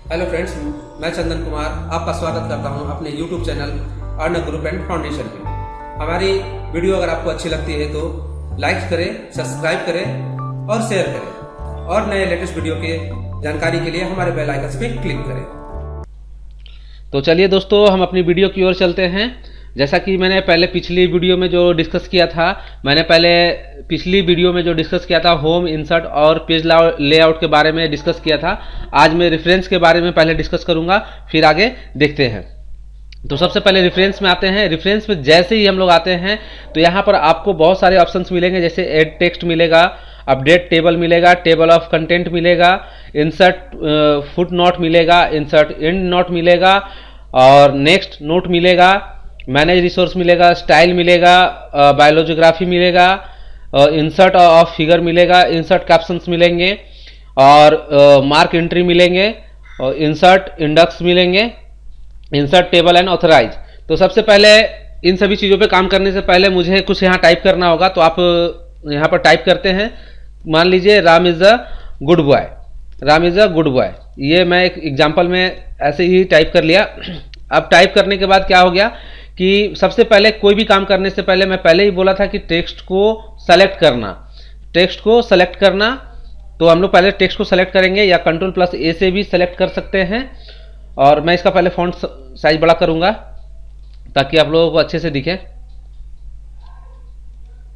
Hello friends, मैं चंदन कुमार आपका स्वागत करता हूं अपने YouTube channel earn group and foundation में। हमारी वीडियो अगर आपको अच्छी लगती है तो लाइक करें, सब्सक्राइब करें और शेयर करें, और नए लेटेस्ट वीडियो के जानकारी के लिए हमारे बेल आइकन पे क्लिक करें। तो चलिए दोस्तों, हम अपनी वीडियो की ओर चलते हैं। जैसा कि मैंने पहले पिछली वीडियो में जो डिस्कस किया था, होम, इंसर्ट और पेज लेआउट के बारे में डिस्कस किया था। आज मैं रेफरेंस के बारे में पहले डिस्कस करूंगा, फिर आगे देखते हैं। तो सबसे पहले रेफरेंस में आते हैं। रेफरेंस में जैसे ही हम लोग आते हैं तो यहाँ पर आपको बहुत सारे ऑप्शंस मिलेंगे, जैसे एड टेक्स्ट मिलेगा, अपडेट टेबल मिलेगा, टेबल ऑफ कंटेंट मिलेगा, इंसर्ट फुट नोट मिलेगा, इंसर्ट एंड नोट मिलेगा, और नेक्स्ट नोट मिलेगा, मैनेज रिसोर्स मिलेगा, स्टाइल मिलेगा, बायोलॉजियोग्राफी मिलेगा, इंसर्ट ऑफ फिगर मिलेगा, इंसर्ट कैप्शंस मिलेंगे, और मार्क एंट्री मिलेंगे, और इंसर्ट इंडेक्स मिलेंगे, इंसर्ट टेबल एंड ऑथराइज। तो सबसे पहले इन सभी चीज़ों पे काम करने से पहले मुझे कुछ यहाँ टाइप करना होगा। तो आप यहाँ पर टाइप करते हैं, मान लीजिए Ram is a good boy, Ram is a good boy. ये मैं एक एग्जाम्पल में ऐसे ही टाइप कर लिया। अब टाइप करने के बाद क्या हो गया कि सबसे पहले कोई भी काम करने से पहले मैं पहले ही बोला था कि टेक्स्ट को सेलेक्ट करना। तो हम लोग पहले टेक्स्ट को सेलेक्ट करेंगे, या Ctrl+A से भी सेलेक्ट कर सकते हैं। और मैं इसका पहले फॉन्ट साइज बड़ा करूंगा ताकि आप लोगों को अच्छे से दिखे।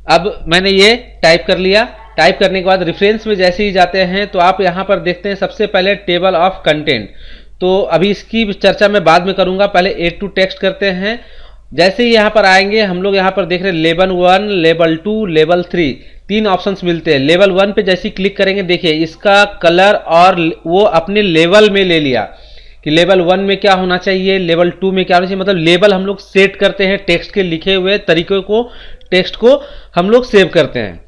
अब मैंने ये टाइप कर लिया। टाइप करने के बाद रेफरेंस में जैसे ही जाते हैं तो आप यहाँ पर देखते हैं सबसे पहले टेबल ऑफ कंटेंट। तो अभी इसकी चर्चा मैं बाद में करूंगा, पहले एड टू टेक्स्ट करते हैं। जैसे ही यहाँ पर आएंगे हम लोग यहाँ पर देख रहे हैं लेवल 1, लेवल 2, लेवल 3, 3 ऑप्शंस मिलते हैं। लेवल 1 पे जैसे ही क्लिक करेंगे, देखिए इसका कलर और वो अपने लेवल में ले लिया कि लेवल 1 में क्या होना चाहिए, लेवल 2 में क्या होना चाहिए। मतलब लेवल हम लोग सेट करते हैं, टेक्स्ट के लिखे हुए तरीके को, टेक्स्ट को हम लोग सेव करते हैं।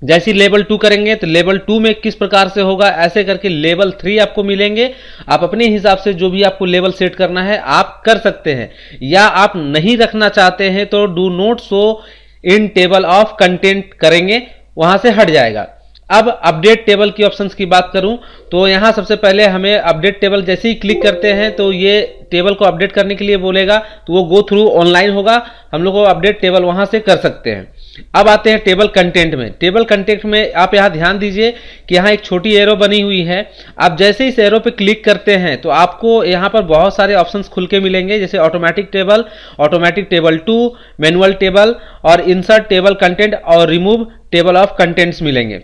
जैसे लेवल 2 करेंगे तो लेवल 2 में किस प्रकार से होगा, ऐसे करके लेवल 3 आपको मिलेंगे। आप अपने हिसाब से जो भी आपको लेवल सेट करना है आप कर सकते हैं, या आप नहीं रखना चाहते हैं तो do not show in table of content करेंगे, वहां से हट जाएगा। अब अपडेट टेबल की ऑप्शंस की बात करूं तो यहां सबसे पहले हमें अपडेट टेबल जैसे ही क्लिक करते हैं तो ये टेबल को अपडेट करने के लिए बोलेगा, तो वो गो थ्रू ऑनलाइन होगा, हम लोग को अपडेट टेबल वहां से कर सकते हैं। अब आते हैं टेबल कंटेंट में। टेबल कंटेंट में आप यहाँ ध्यान दीजिए कि यहाँ एक छोटी एरो बनी हुई है। आप जैसे इस एरो पे क्लिक करते हैं तो आपको यहाँ पर बहुत सारे ऑप्शंस खुल के मिलेंगे, जैसे ऑटोमेटिक टेबल 2, मैनुअल टेबल, और इंसर्ट टेबल कंटेंट और रिमूव टेबल ऑफ कंटेंट्स मिलेंगे।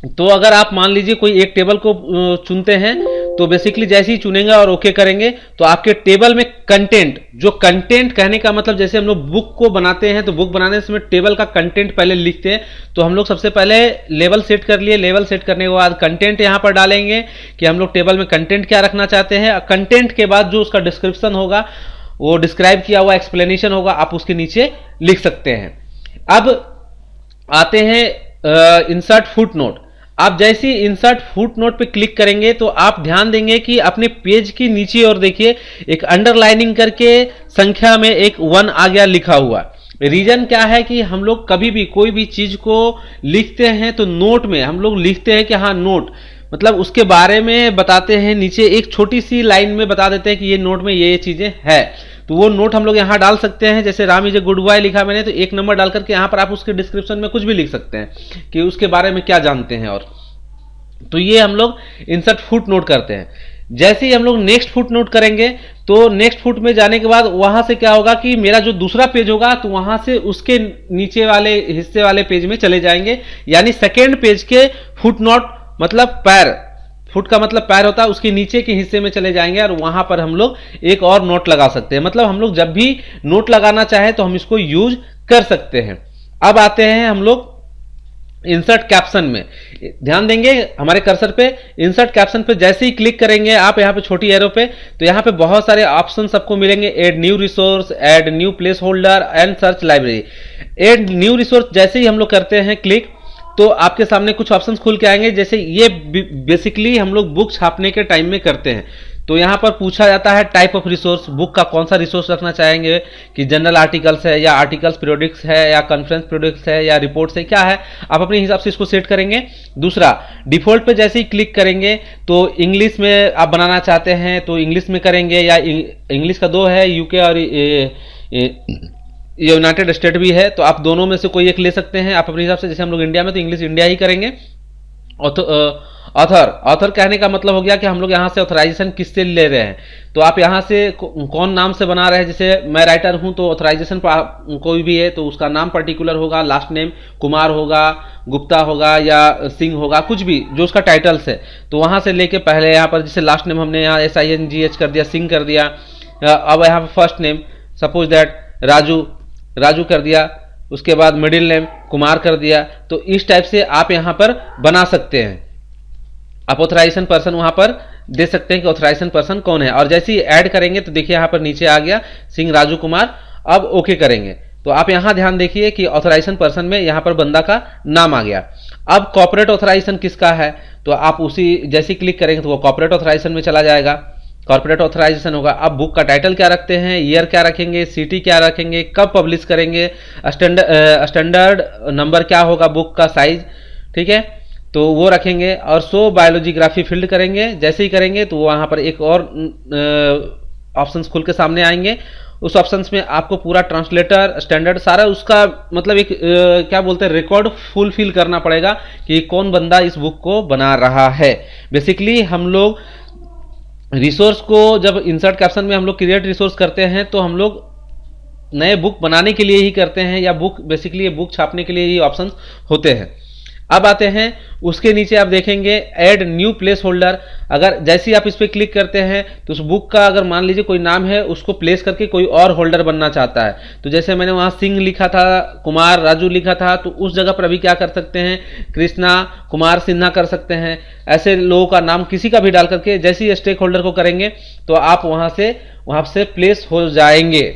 तो अगर आप मान लीजिए कोई एक टेबल को चुनते हैं तो बेसिकली जैसे ही चुनेंगे और ओके करेंगे तो आपके टेबल में कंटेंट, जो कंटेंट कहने का मतलब जैसे हम लोग बुक को बनाते हैं तो बुक बनाने समय टेबल का कंटेंट पहले लिखते हैं। तो हम लोग सबसे पहले लेवल सेट कर लिए, लेवल सेट करने के बाद कंटेंट यहाँ पर डालेंगे कि हम लोग टेबल में कंटेंट क्या रखना चाहते हैं। कंटेंट के बाद जो उसका डिस्क्रिप्शन होगा, वो डिस्क्राइब किया हुआ एक्सप्लेनेशन होगा, आप उसके नीचे लिख सकते हैं। अब आते हैं इंसर्ट फुट नोट। आप जैसे ही इंसर्ट फुट नोट पे क्लिक करेंगे तो आप ध्यान देंगे कि अपने पेज की नीचे और देखिए एक अंडरलाइनिंग करके संख्या में एक 1 आ गया लिखा हुआ। रीजन क्या है कि हम लोग कभी भी कोई भी चीज को लिखते हैं तो नोट में हम लोग लिखते हैं कि हाँ नोट, मतलब उसके बारे में बताते हैं, नीचे एक छोटी सी लाइन में बता देते हैं कि ये नोट में ये चीजें है। तो वो नोट हम लोग यहाँ डाल सकते हैं। जैसे Ram is a good boy लिखा मैंने, तो 1 नंबर डाल करके यहाँ पर आप उसके डिस्क्रिप्शन में कुछ भी लिख सकते हैं कि उसके बारे में क्या जानते हैं। और तो ये हम लोग इंसर्ट फुट नोट करते हैं। जैसे ही हम लोग नेक्स्ट फुट नोट करेंगे तो नेक्स्ट फुट में जाने के बाद वहां से क्या होगा कि मेरा जो दूसरा पेज होगा तो वहां से उसके नीचे वाले हिस्से वाले पेज में चले जाएंगे, यानी सेकेंड पेज के फुट नोट, मतलब पैर, फुट का मतलब पैर होता है, उसके नीचे के हिस्से में चले जाएंगे और वहां पर हम लोग एक और नोट लगा सकते हैं। मतलब हम लोग जब भी नोट लगाना चाहे तो हम इसको यूज कर सकते हैं। अब आते हैं हम लोग इंसर्ट कैप्शन में। ध्यान देंगे हमारे कर्सर पे, इंसर्ट कैप्शन पे जैसे ही क्लिक करेंगे आप यहाँ पे छोटी एरो पे, तो यहाँ पे बहुत सारे ऑप्शन सबको मिलेंगे। Add new resource, add new place holder and search library. Add new resource जैसे ही हम लोग करते हैं क्लिक तो आपके सामने कुछ ऑप्शंस खुल के आएंगे। जैसे ये बेसिकली हम लोग बुक छापने के टाइम में करते हैं, तो यहाँ पर पूछा जाता है टाइप ऑफ रिसोर्स, बुक का कौन सा रिसोर्स रखना चाहेंगे, कि जनरल आर्टिकल्स है या आर्टिकल्स पीरियोडिक्स है या कॉन्फ्रेंस पीरियोडिक्स है या रिपोर्ट्स है, क्या है, आप अपने हिसाब से इसको सेट करेंगे। दूसरा, डिफॉल्ट पे जैसे ही क्लिक करेंगे तो इंग्लिश में आप बनाना चाहते हैं तो इंग्लिश में करेंगे, या इंग्लिश का दो है, यूके और यूनाइटेड स्टेट भी है, तो आप दोनों में से कोई एक ले सकते हैं आप अपने हिसाब से। जैसे हम लोग इंडिया में तो इंग्लिश इंडिया ही करेंगे। ऑथर कहने का मतलब हो गया कि हम लोग यहाँ से ऑथराइजेशन किससे ले रहे हैं, तो आप यहाँ से कौन नाम से बना रहे हैं। जैसे मैं राइटर हूँ तो ऑथराइजेशन कोई भी है तो उसका नाम पर्टिकुलर होगा, लास्ट नेम कुमार होगा, गुप्ता होगा या सिंह होगा, कुछ भी जो उसका टाइटल्स है, तो वहाँ से लेके पहले यहाँ पर जैसे लास्ट नेम हमने यहाँ SINGH कर दिया, सिंह कर दिया। अब यहाँ पर first name suppose that Raju कर दिया, उसके बाद मिडिल नेम कुमार कर दिया। तो इस टाइप से आप यहाँ पर बना सकते हैं। आप ऑथराइजेशन पर्सन वहां पर दे सकते हैं कि ऑथराइजेशन पर्सन कौन है। और जैसे ही ऐड करेंगे तो देखिए यहाँ पर नीचे आ गया सिंह राजू कुमार। अब ओके करेंगे तो आप यहाँ ध्यान देखिए कि ऑथराइजेशन पर्सन में यहाँ पर बंदा का नाम आ गया। अब कॉर्पोरेट ऑथराइजेशन किसका है तो आप उसी जैसे क्लिक करेंगे तो वो कॉर्पोरेट ऑथराइजेशन में चला जाएगा, कॉर्पोरेट ऑथराइजेशन होगा। अब बुक का टाइटल क्या रखते हैं, ईयर क्या रखेंगे, सिटी क्या रखेंगे, कब पब्लिश करेंगे, स्टैंडर्ड नंबर क्या होगा, बुक का साइज, ठीक है, तो वो रखेंगे। और शो बायोलॉजिग्राफी फील्ड करेंगे। जैसे ही करेंगे तो वहाँ पर एक और ऑप्शंस खुल के सामने आएंगे। उस ऑप्शंस में आपको पूरा ट्रांसलेटर स्टैंडर्ड सारा उसका मतलब एक क्या बोलते हैं रिकॉर्ड फुलफिल करना पड़ेगा कि कौन बंदा इस बुक को बना रहा है। बेसिकली हम लोग रिसोर्स को जब इंसर्ट कैप्शन में हम लोग क्रिएट रिसोर्स करते हैं तो हम लोग नए बुक बनाने के लिए ही करते हैं, या बुक बेसिकली ये बुक छापने के लिए ही ऑप्शंस होते हैं। अब आते हैं उसके नीचे आप देखेंगे ऐड न्यू प्लेस होल्डर। अगर जैसे ही आप इस पर क्लिक करते हैं तो उस बुक का अगर मान लीजिए कोई नाम है उसको प्लेस करके कोई और होल्डर बनना चाहता है, तो जैसे मैंने वहाँ सिंह लिखा था, कुमार राजू लिखा था, तो उस जगह पर अभी क्या कर सकते हैं कृष्णा कुमार सिन्हा कर सकते हैं। ऐसे लोगों का नाम किसी का भी डाल करके जैसे ही स्टेक होल्डर को करेंगे तो आप वहाँ से प्लेस हो जाएंगे।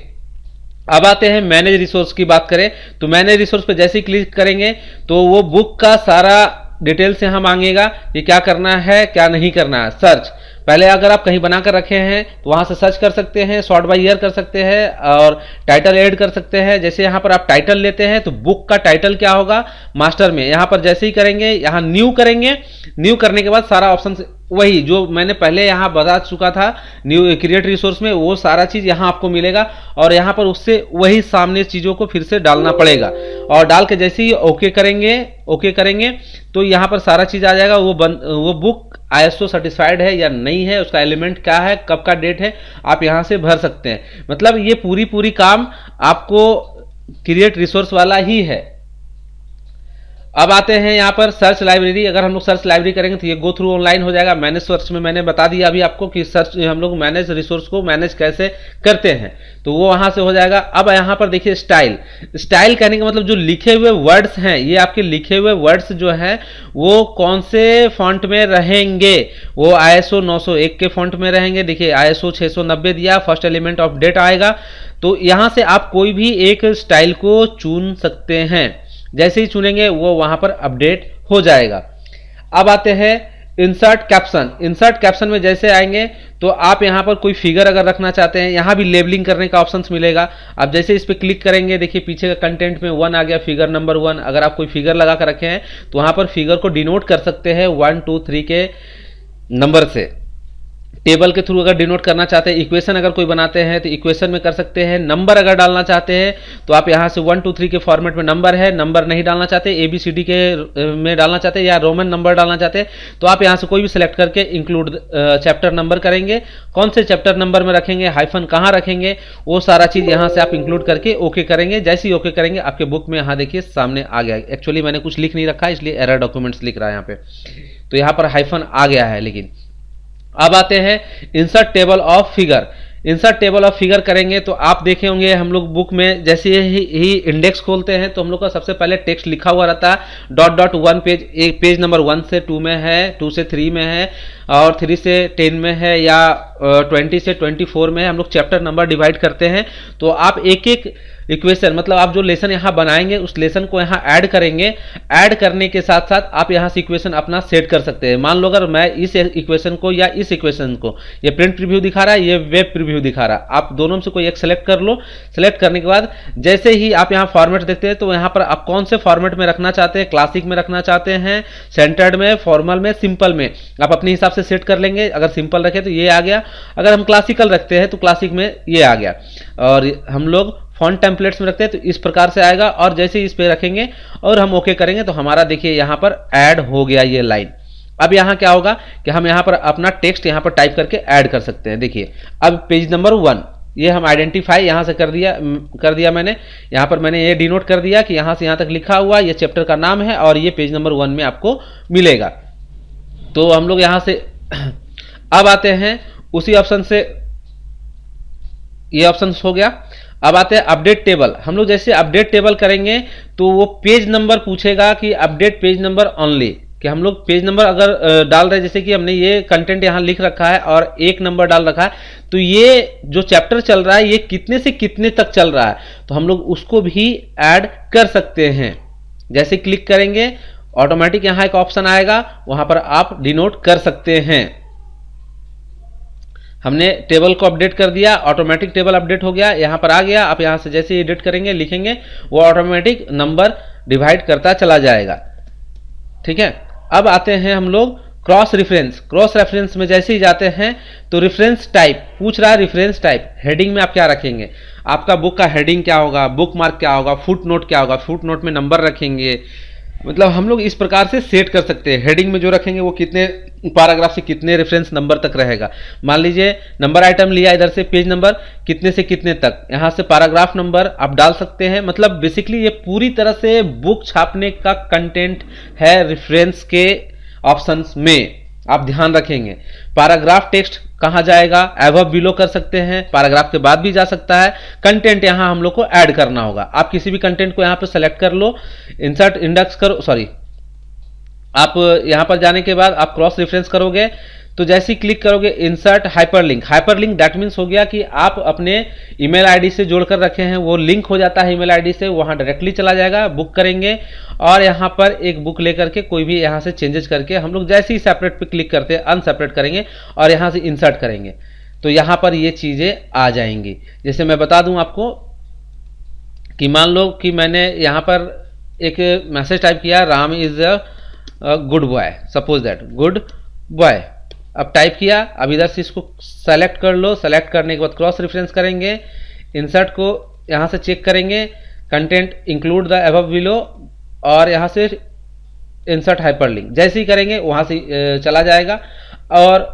अब आते हैं मैनेज रिसोर्स की बात करें तो मैनेज रिसोर्स पे जैसे ही क्लिक करेंगे तो वो बुक का सारा डिटेल्स यहाँ मांगेगा कि क्या करना है क्या नहीं करना है। सर्च पहले अगर आप कहीं बनाकर रखे हैं तो वहां से सर्च कर सकते हैं, सॉर्ट बाय ईयर कर सकते हैं और टाइटल ऐड कर सकते हैं। जैसे यहाँ पर आप टाइटल लेते हैं तो बुक का टाइटल क्या होगा मास्टर में, यहाँ पर जैसे ही करेंगे यहाँ न्यू करेंगे, न्यू करने के बाद सारा ऑप्शन वही जो मैंने पहले यहाँ बता चुका था न्यू क्रिएट रिसोर्स में वो सारा चीज यहाँ आपको मिलेगा और यहाँ पर उससे वही सामने चीजों को फिर से डालना पड़ेगा और डाल के जैसे ही ओके करेंगे तो यहाँ पर सारा चीज आ जाएगा। वो बुक ISO सर्टिफाइड है या नहीं है, उसका एलिमेंट क्या है, कब का डेट है, आप यहाँ से भर सकते हैं। मतलब ये पूरी काम आपको क्रिएट रिसोर्स वाला ही है। अब आते हैं यहाँ पर सर्च लाइब्रेरी। अगर हम लोग सर्च लाइब्रेरी करेंगे तो ये गो थ्रू ऑनलाइन हो जाएगा। मैनेज सर्च में मैंने बता दिया अभी आपको कि सर्च हम लोग मैनेज रिसोर्स को मैनेज कैसे करते हैं, तो वो वहां से हो जाएगा। अब यहाँ पर देखिए स्टाइल कहने का मतलब जो लिखे हुए वर्ड्स हैं, ये आपके लिखे हुए वर्ड्स जो हैं वो कौन से फॉन्ट में रहेंगे, वो ISO 901 के फॉन्ट में रहेंगे। देखिए ISO 690 दिया, फर्स्ट एलिमेंट ऑफ डेट आएगा। तो यहाँ से आप कोई भी एक स्टाइल को चुन सकते हैं, जैसे ही चुनेंगे वो वहां पर अपडेट हो जाएगा। अब आते हैं इंसर्ट कैप्शन में जैसे आएंगे तो आप यहां पर कोई फिगर अगर रखना चाहते हैं, यहां भी लेबलिंग करने का ऑप्शंस मिलेगा। अब जैसे इस पे क्लिक करेंगे देखिए पीछे का कंटेंट में 1 आ गया, फिगर नंबर 1। अगर आप कोई फिगर लगा कर रखे हैं तो वहां पर फिगर को डिनोट कर सकते हैं 1 2 3 के नंबर से। टेबल के थ्रू अगर डिनोट करना चाहते हैं, इक्वेशन अगर कोई बनाते हैं तो इक्वेशन में कर सकते हैं। नंबर अगर डालना चाहते हैं तो आप यहाँ से 1 2 3 के फॉर्मेट में नंबर है, नंबर नहीं डालना चाहते, ABCD के में डालना चाहते हैं या रोमन नंबर डालना चाहते हैं तो आप यहाँ से कोई भी सिलेक्ट करके इंक्लूड चैप्टर नंबर करेंगे। कौन से चैप्टर नंबर में रखेंगे, हाइफन कहाँ रखेंगे, वो सारा चीज़ यहाँ से आप इंक्लूड करके ओके करेंगे। जैसे ही ओके करेंगे आपके बुक में यहाँ देखिए सामने आ गया। एक्चुअली मैंने कुछ लिख नहीं रखा इसलिए एरर डॉक्यूमेंट्स लिख रहा है यहाँ पे, तो यहाँ पर हाइफन आ गया है। लेकिन अब आते हैं इंसर्ट टेबल ऑफ फिगर करेंगे तो आप देखे होंगे हम लोग बुक में जैसे ही इंडेक्स खोलते हैं तो हम लोग का सबसे पहले टेक्स्ट लिखा हुआ रहता है .1 पेज, एक पेज नंबर 1 से 2 में है, 2 से 3 में है और 3 से 10 में है या 20 से 24 में हम लोग चैप्टर नंबर डिवाइड करते हैं। तो आप एक एक इक्वेशन, मतलब आप जो लेसन यहाँ बनाएंगे उस लेसन को यहाँ ऐड करेंगे। ऐड करने के साथ साथ आप यहाँ से इक्वेशन अपना सेट कर सकते हैं। मान लो अगर मैं इस इक्वेशन को या इस इक्वेशन को, ये प्रिंट प्रीव्यू दिखा रहा है, ये वेब प्रीव्यू दिखा रहा है, आप दोनों में से कोई एक सेलेक्ट कर लो। सेलेक्ट करने के बाद जैसे ही आप यहाँ फॉर्मेट देखते हैं तो यहाँ पर आप कौन से फॉर्मेट में रखना चाहते हैं, क्लासिक में रखना चाहते हैं, सेंटर्ड में, फॉर्मल में, सिंपल में, आप अपने हिसाब से सेट कर लेंगे। अगर सिंपल रखे तो ये आ गया, अगर हम क्लासिकल रखते हैं तो क्लासिक में ये आ गया, और हम लोग फॉन्ट टेम्पलेट्स में रखते हैं तो इस प्रकार से आएगा। और जैसे ही इस पे रखेंगे और हम ओके करेंगे तो हमारा देखिए यहाँ पर ऐड हो गया ये लाइन। अब यहाँ क्या होगा कि हम यहाँ पर अपना टेक्स्ट यहाँ पर टाइप करके ऐड कर सकते हैं। देखिए अब पेज नंबर 1 ये हम आइडेंटिफाई यहाँ से कर दिया मैंने। यहाँ पर मैंने ये डिनोट कर दिया कि यहाँ से यहाँ तक लिखा हुआ ये चैप्टर का नाम है और ये पेज नंबर 1 में आपको मिलेगा। तो हम लोग यहाँ से अब आते हैं उसी ऑप्शन से, ये ऑप्शन हो गया। अब आते हैं अपडेट टेबल। हम लोग जैसे अपडेट टेबल करेंगे तो वो पेज नंबर पूछेगा कि अपडेट पेज नंबर ओनली, कि हम लोग पेज नंबर अगर डाल रहे हैं, जैसे कि हमने ये कंटेंट यहाँ लिख रखा है और एक नंबर डाल रखा है, तो ये जो चैप्टर चल रहा है ये कितने से कितने तक चल रहा है, तो हम लोग उसको भी ऐड कर सकते हैं। जैसे क्लिक करेंगे ऑटोमेटिक यहाँ एक ऑप्शन आएगा, वहां पर आप डिनोट कर सकते हैं। हमने टेबल को अपडेट कर दिया, ऑटोमेटिक टेबल अपडेट हो गया, यहाँ पर आ गया। आप यहाँ से जैसे एडिट करेंगे लिखेंगे वो ऑटोमेटिक नंबर डिवाइड करता चला जाएगा। ठीक है, अब आते हैं हम लोग क्रॉस रेफरेंस। क्रॉस रेफरेंस में जैसे ही जाते हैं तो रेफरेंस टाइप पूछ रहा है। रेफरेंस टाइप हेडिंग में आप क्या रखेंगे, आपका बुक का हेडिंग क्या होगा, बुक मार्क क्या होगा, फुट नोट क्या होगा, फुट नोट में नंबर रखेंगे। मतलब हम लोग इस प्रकार से सेट कर सकते हैं। हेडिंग में जो रखेंगे वो कितने पैराग्राफ से कितने रेफरेंस नंबर तक रहेगा। मान लीजिए नंबर आइटम लिया इधर से, पेज नंबर कितने से कितने तक, यहाँ से पैराग्राफ नंबर आप डाल सकते हैं। मतलब बेसिकली ये पूरी तरह से बुक छापने का कंटेंट है रेफरेंस के ऑप्शंस में, आप ध्यान रखेंगे। पैराग्राफ टेक्स्ट कहाँ जाएगा, एबव बिलो कर सकते हैं, पैराग्राफ के बाद भी जा सकता है। कंटेंट यहाँ हम लोग को ऐड करना होगा। आप किसी भी कंटेंट को यहाँ पे सेलेक्ट कर लो, इंसर्ट इंडेक्स करो, सॉरी आप यहाँ पर जाने के बाद आप क्रॉस रेफरेंस करोगे तो जैसे ही क्लिक करोगे insert hyperlink. Hyperlink that means हो गया कि आप अपने ईमेल आईडी से जोड़कर रखे हैं, वो लिंक हो जाता है ईमेल आईडी से, वहाँ डायरेक्टली चला जाएगा। बुक करेंगे और यहाँ पर एक बुक लेकर के कोई भी यहाँ से चेंजेस करके हम लोग जैसे ही सेपरेट पे क्लिक करते हैं अनसेपरेट करेंगे और यहाँ से इंसर्ट करेंगे तो यहाँ पर ये चीज़ें आ जाएंगी। जैसे मैं बता दूँ आपको कि मान लो कि मैंने यहाँ पर एक मैसेज टाइप किया, Ram is a good boy, suppose that good boy. अब टाइप किया, अब इधर से इसको सेलेक्ट कर लो। सेलेक्ट करने के बाद क्रॉस रेफरेंस करेंगे, इंसर्ट को यहाँ से चेक करेंगे, content include the above below और यहाँ से इंसर्ट हाइपरलिंक। जैसे ही करेंगे वहाँ से चला जाएगा और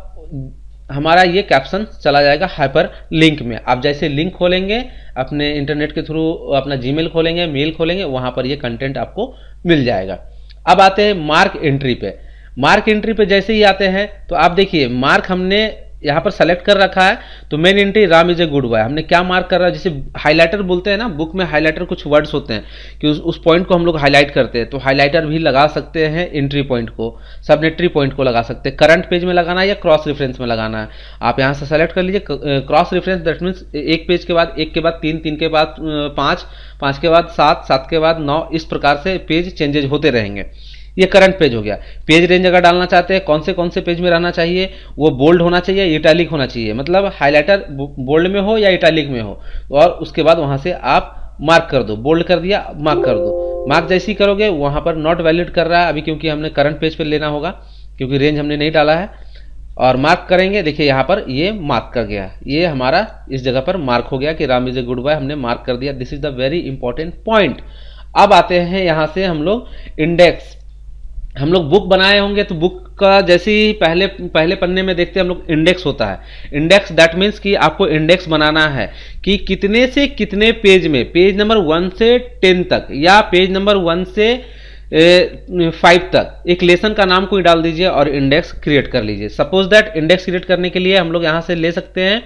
हमारा ये कैप्शन चला जाएगा हाइपर लिंक में। आप जैसे लिंक खोलेंगे अपने इंटरनेट के थ्रू, अपना जीमेल खोलेंगे, मेल खोलेंगे, वहाँ पर ये कंटेंट आपको मिल जाएगा। अब आते हैं मार्क एंट्री पे। मार्क एंट्री पे जैसे ही आते हैं तो आप देखिए मार्क हमने यहाँ पर सेलेक्ट कर रखा है। तो main entry Ram is a good boy, हमने क्या मार्क कर रहा है, जैसे हाइलाइटर बोलते हैं ना, बुक में हाइलाइटर कुछ वर्ड्स होते हैं कि उस पॉइंट को हम लोग हाईलाइट करते हैं, तो हाइलाइटर भी लगा सकते हैं एंट्री पॉइंट को, सबनेटरी पॉइंट को लगा सकते हैं। करंट पेज में लगाना है या क्रॉस रेफरेंस में लगाना है, आप यहाँ से सेलेक्ट कर लीजिए। क्रॉस रेफरेंस दैट मीन्स एक पेज के बाद एक के बाद 3, 3 के बाद 5, 5 के बाद 7, 7 के बाद 9, इस प्रकार से पेज चेंजेज होते रहेंगे। ये करंट पेज हो गया। पेज रेंज अगर डालना चाहते हैं कौन से पेज में रहना चाहिए, वो बोल्ड होना चाहिए, इटैलिक होना चाहिए, मतलब हाइलाइटर बोल्ड में हो या इटैलिक में हो, और उसके बाद वहां से आप मार्क कर दो। बोल्ड कर दिया, मार्क कर दो। मार्क जैसे ही करोगे वहां पर नॉट वैलिड कर रहा है अभी, क्योंकि हमने करंट पेज पर लेना होगा, क्योंकि रेंज हमने नहीं डाला है। और मार्क करेंगे, देखिए यहाँ पर ये मार्क कर गया, ये हमारा इस जगह पर मार्क हो गया कि Ram is a good boy, हमने मार्क कर दिया। This is the very important point. अब आते हैं यहाँ से हम लोग इंडेक्स। हम लोग बुक बनाए होंगे तो बुक का जैसे ही पहले पन्ने में देखते हैं हम लोग इंडेक्स होता है। इंडेक्स दैट मीन्स कि आपको इंडेक्स बनाना है कि कितने से कितने पेज में, पेज नंबर 1 से 10 तक या पेज नंबर 1 से 5 तक एक लेसन का नाम कोई डाल दीजिए और इंडेक्स क्रिएट कर लीजिए। सपोज दैट इंडेक्स क्रिएट करने के लिए हम लोग यहाँ से ले सकते हैं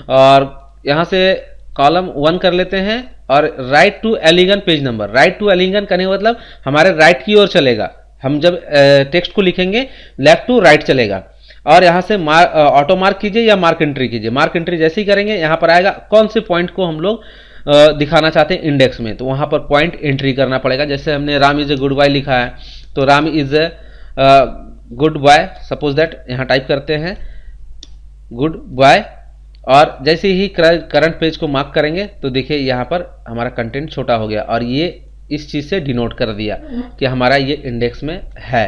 और यहाँ से कॉलम 1 कर लेते हैं और right to align page number. Right to align करने का मतलब हमारे राइट की ओर चलेगा। हम जब टेक्स्ट को लिखेंगे लेफ्ट टू राइट चलेगा। और यहाँ से ऑटो मार्क कीजिए या मार्क एंट्री कीजिए। मार्क एंट्री जैसे ही करेंगे यहाँ पर आएगा कौन से पॉइंट को हम लोग दिखाना चाहते हैं इंडेक्स में, तो वहाँ पर पॉइंट एंट्री करना पड़ेगा। जैसे हमने Ram is a good boy लिखा है, तो Ram is a good boy, suppose that यहाँ टाइप करते हैं गुड बॉय, और जैसे ही करंट पेज को मार्क करेंगे तो देखिए यहाँ पर हमारा कंटेंट छोटा हो गया और ये इस चीज़ से डिनोट कर दिया कि हमारा ये इंडेक्स में है।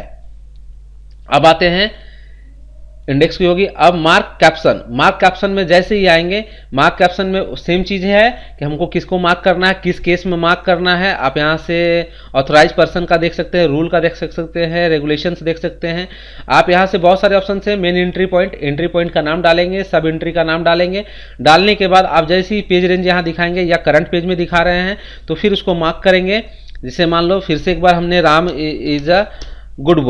अब आते हैं इंडेक्स की होगी। अब मार्क कैप्शन, मार्क कैप्शन में जैसे ही आएंगे, मार्क कैप्शन में सेम चीज़ है कि हमको किसको मार्क करना है, किस केस में मार्क करना है। आप यहाँ से ऑथराइज पर्सन का देख सकते हैं, रूल का देख सकते हैं, रेगुलेशंस देख सकते हैं। आप यहाँ से बहुत सारे ऑप्शन है। मेन एंट्री पॉइंट का नाम डालेंगे, सब एंट्री का नाम डालेंगे। डालने के बाद आप जैसे ही पेज रेंज यहाँ दिखाएंगे या करंट पेज में दिखा रहे हैं तो फिर उसको मार्क करेंगे। जैसे मान लो फिर से एक बार हमने Ram is a good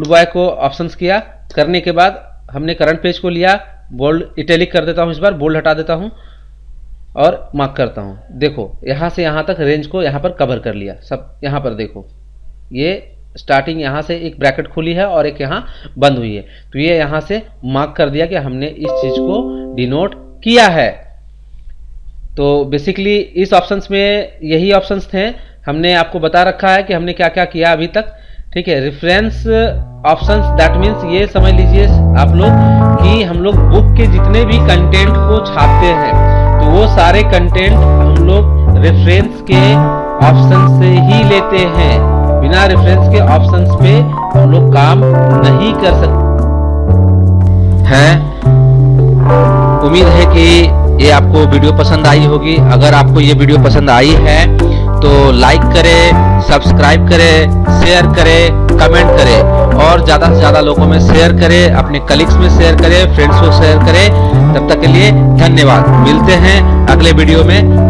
boy को ऑप्शंस किया, करने के बाद हमने करंट पेज को लिया, बोल्ड इटैलिक कर देता हूं, इस बार बोल्ड हटा देता हूं और मार्क करता हूं। देखो यहां से यहां तक रेंज को यहां पर कवर कर लिया सब। यहां पर देखो ये स्टार्टिंग यहां से एक ब्रैकेट खुली है और एक यहां बंद हुई है, तो ये यहां से मार्क कर दिया कि हमने इस चीज को डिनोट किया है। तो बेसिकली इस ऑप्शंस में यही ऑप्शंस थे, हमने आपको बता रखा है कि हमने क्या क्या किया अभी तक। ठीक है, रेफरेंस ऑप्शंस दैट मीन्स ये समझ लीजिए आप लोग कि हम लोग बुक के जितने भी कंटेंट को छापते हैं तो वो सारे कंटेंट हम लोग रेफरेंस के ऑप्शन से ही लेते हैं। बिना रेफरेंस के ऑप्शंस पे हम लोग काम नहीं कर सकते हैं। उम्मीद है कि ये आपको वीडियो पसंद आई होगी। अगर आपको ये वीडियो पसंद आई है तो लाइक करें, सब्सक्राइब करें, शेयर करें, कमेंट करें और ज़्यादा से ज़्यादा लोगों में शेयर करें, अपने कलीग्स में शेयर करें, फ्रेंड्स को शेयर करें। तब तक के लिए धन्यवाद। मिलते हैं अगले वीडियो में।